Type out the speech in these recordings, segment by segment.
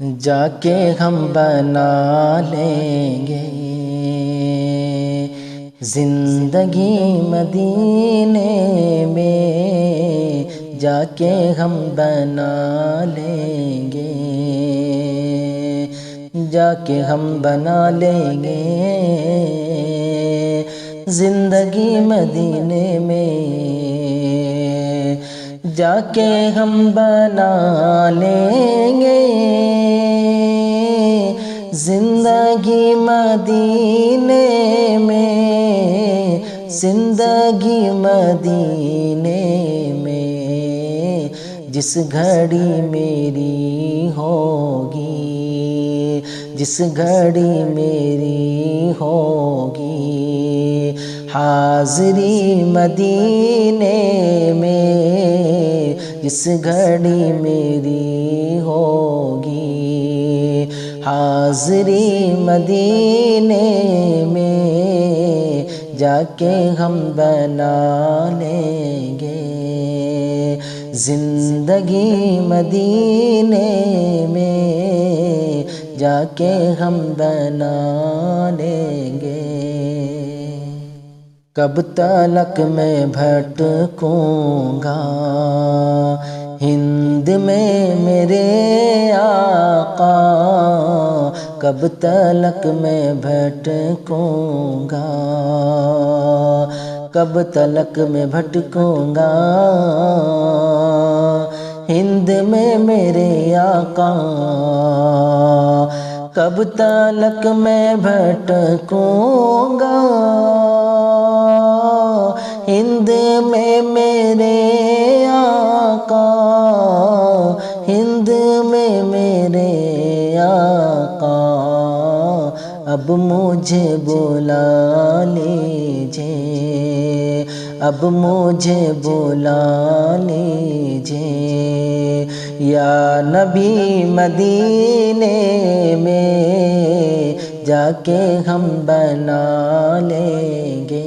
جا کے ہم بنا لیں گے زندگی مدینے میں، جا کے ہم بنا لیں گے، جا کے ہم بنا لیں گے زندگی مدینے میں، جا کے ہم بنا لیں گے زندگی مدینے میں، زندگی مدینے میں، جس گھڑی میری ہوگی، جس گھڑی میری ہوگی حاضری مدینے میں، جس گھڑی میری ہوگی حاضری مدینے میں، جا کے ہم بنا لیں گے زندگی مدینے میں، جا کے ہم بنا لیں گے۔ کب تلک میں بھٹکوں گا ہند میں میرے آقا، کب تلک میں بھٹکوں گا، کب تلک میں بھٹکوں گا ہند میں میرے آقا، کب تلک میں بھٹکوں گا ہند میں میرے آقا، ہند میں میرے آقا، اب مجھے بلا لیجئے، اب مجھے بلا لیجئے یا نبی مدینے میں، جا کے ہم بنا لیں گے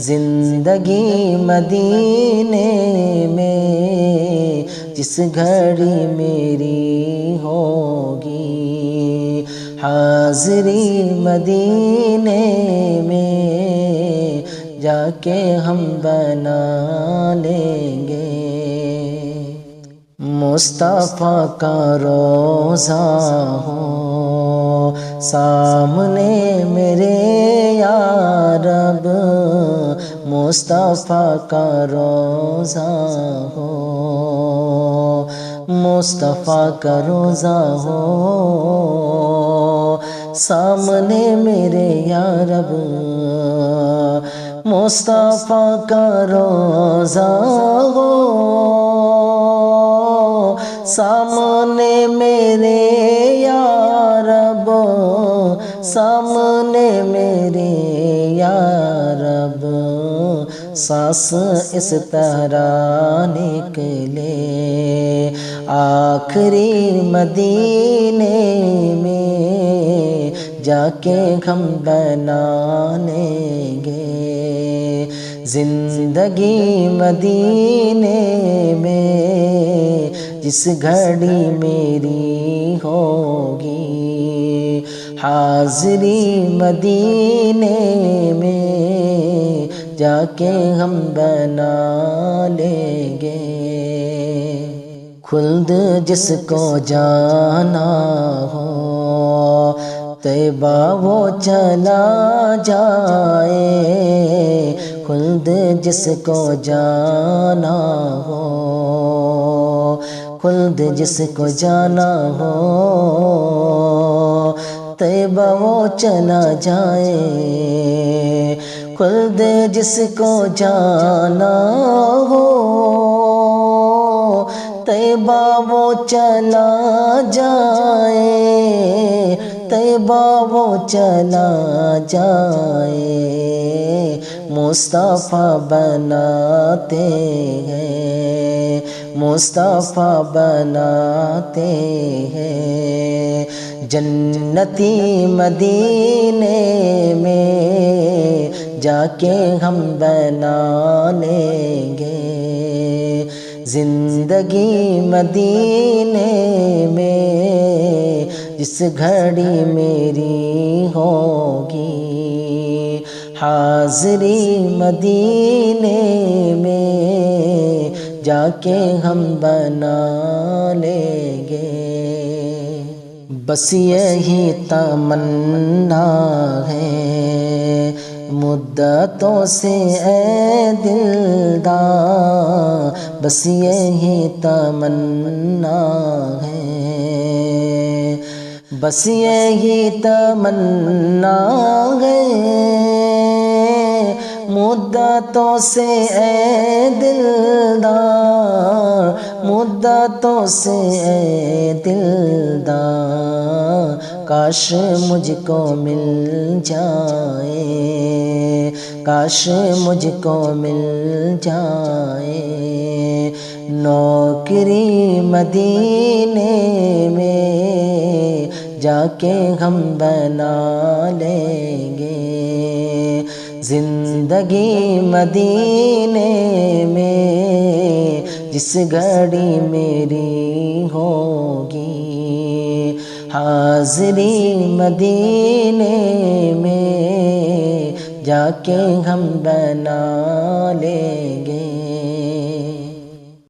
زندگی مدینے میں، جس گھڑی میری ہوگی حاضری مدینے میں، جا کے ہم بنا لیں گے مصطفیٰ کا روضہ ہو سامنے میرے یا رب، مصطفیٰ کا روضہ ہو، مصطفیٰ کا روضہ ہو سامنے میرے یا رب، مصطفیٰ کا روضہ ہو سامنے میرے یا رب، سامنے میرے یا رب، سانس اس طرح نکلے آخری مدینے میں، جا کے ہم بنا لیں گے زندگی مدینے میں، جس گھڑی میری ہوگی حاضری مدینے میں، جا کے ہم بنا لیں گے خلد جس کو جانا ہو طیبہ وہ چلا جائے، خلد جس کو جانا ہو، خلد جس کو جانا ہو طیبہ وہ چلا جائے، خلد جس کو جانا ہو طیبہ وہ چلا جائے، طیبہ وہ چلا جائے، مصطفیٰ بناتے ہیں، مصطفیٰ بناتے ہیں جنتی مدینے میں، جا کے ہم بنا لیں گے زندگی مدینے میں جس گھڑی میری ہوگی، حاضری مدینے میں جا کے ہم بنا لیں گے۔ بس یہی تمنا ہے مدتوں سے اے دلدار، بس یہی تمنا ہے، بس یہی تمنا ہے مدتوں سے اے دلدار، مدتوں سے اے دلدار، کاش مجھ کو مل جائے، کاش مجھ کو مل جائے نوکری مدینے میں جا کے ہم بنا لیں گے، زندگی مدینے میں جس گھڑی میری ہوگی، حاضری مدینے میں جا کے ہم بنا لیں گے۔